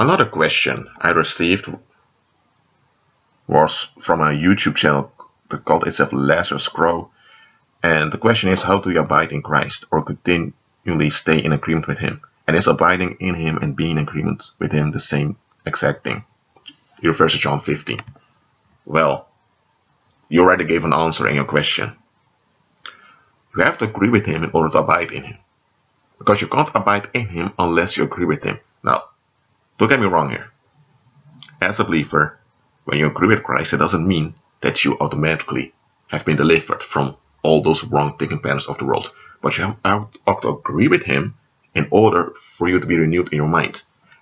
Another question I received was from a YouTube channel that called itself Lazarus Crow. And the question is, how do you abide in Christ or continually stay in agreement with Him? And is abiding in Him and being in agreement with Him the same exact thing? It refers to John 15. Well, you already gave an answer in your question. You have to agree with Him in order to abide in Him. Because you can't abide in Him unless you agree with Him. Now, don't get me wrong here. As a believer, when you agree with Christ, it doesn't mean that you automatically have been delivered from all those wrong thinking patterns of the world. But you have to agree with Him in order for you to be renewed in your mind.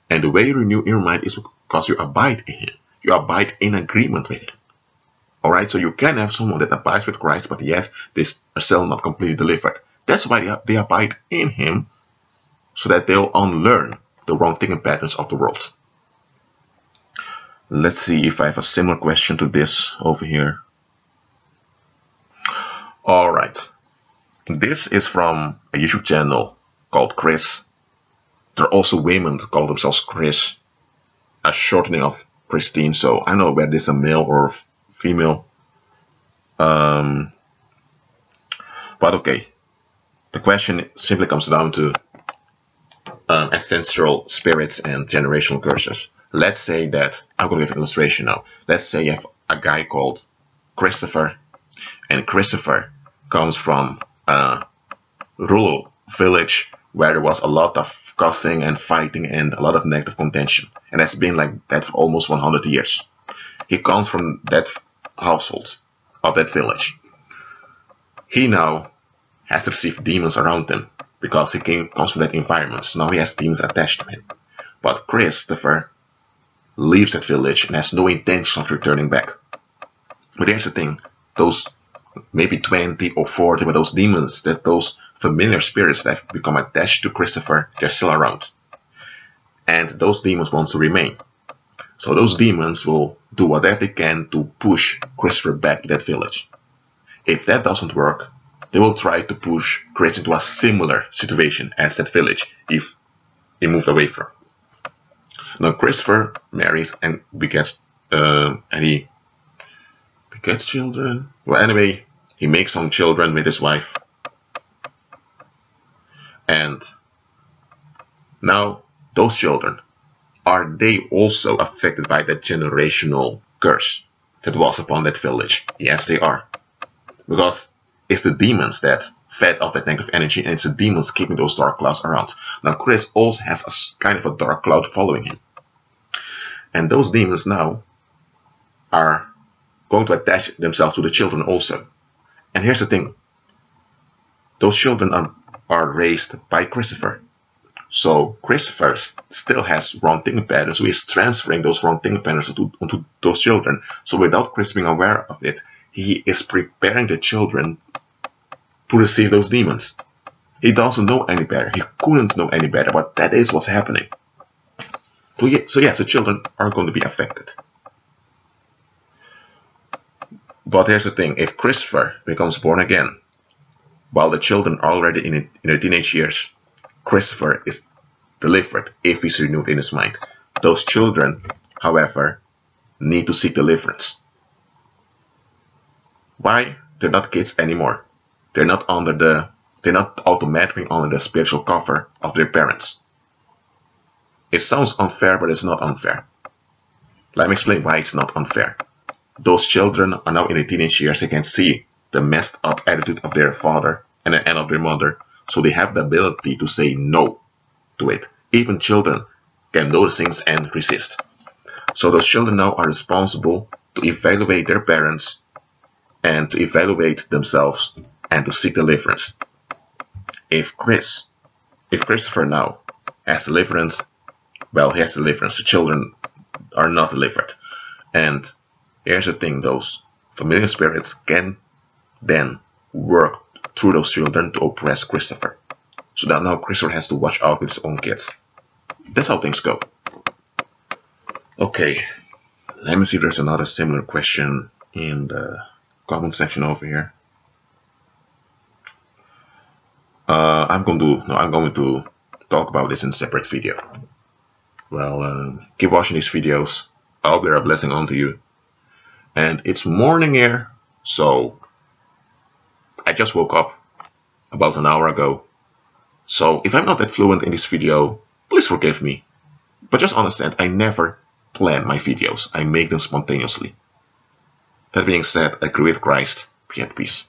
And the way you renew in your mind is because you abide in Him. You abide in agreement with Him. Alright, so you can have someone that abides with Christ, but yet they are still not completely delivered. That's why they abide in Him, so that they'll unlearn the wrong thinking patterns of the world. Let's see if I have a similar question to this over here. Alright, this is from a YouTube channel called Chris. There are also women that call themselves Chris, a shortening of Christine, so I don't know whether this is a male or female. But okay, the question simply comes down to ancestral spirits and generational curses. Let's say that, I'm going to give an illustration now. Let's say you have a guy called Christopher, and Christopher comes from a rural village where there was a lot of cussing and fighting and a lot of negative contention. And it's been like that for almost 100 years. He comes from that household of that village. He now has received demons around him because he comes from that environment. So now he has demons attached to him. But Christopher leaves that village and has no intention of returning back. But here's the thing, those maybe 20 or 40, but those demons, those familiar spirits that have become attached to Christopher, they're still around. And those demons want to remain. So those demons will do whatever they can to push Christopher back to that village. If that doesn't work, they will try to push Chris into a similar situation as that village if he moved away from. Now Christopher marries and begets children. Well, anyway, he makes some children with his wife. And now those children, are they also affected by that generational curse that was upon that village? Yes, they are. Because it's the demons that fed off that negative energy, and it's the demons keeping those dark clouds around. Now Chris also has a kind of a dark cloud following him. And those demons now are going to attach themselves to the children also. And here's the thing. Those children are raised by Christopher. So Christopher still has wrong thinking patterns, so he's transferring those wrong thinking patterns onto those children. So without Chris being aware of it, he is preparing the children to receive those demons. He doesn't know any better. He couldn't know any better, but that is what's happening. So yes, the children are going to be affected. But here's the thing, if Christopher becomes born again, while the children are already in their teenage years, Christopher is delivered if he's renewed in his mind. Those children, however, need to seek deliverance. Why? They're not kids anymore. They're not automatically under the spiritual cover of their parents. It sounds unfair, but it's not unfair. Let me explain why it's not unfair. Those children are now in their teenage years. They can see the messed up attitude of their father and of their mother. So they have the ability to say no to it. Even children can notice things and resist. So those children now are responsible to evaluate their parents and to evaluate themselves and to seek deliverance. If Christopher now has deliverance, well, he has deliverance. The children are not delivered. And here's the thing, those familiar spirits can then work through those children to oppress Christopher. So that now Christopher has to watch out with his own kids. That's how things go. Okay, let me see if there's another similar question in the comment section over here. I'm going to talk about this in a separate video. Well, keep watching these videos. I hope they're a blessing unto you. And it's morning here, so I just woke up about an hour ago. So if I'm not that fluent in this video, please forgive me. But just understand, I never plan my videos. I make them spontaneously. That being said, agree with Christ. Be at peace.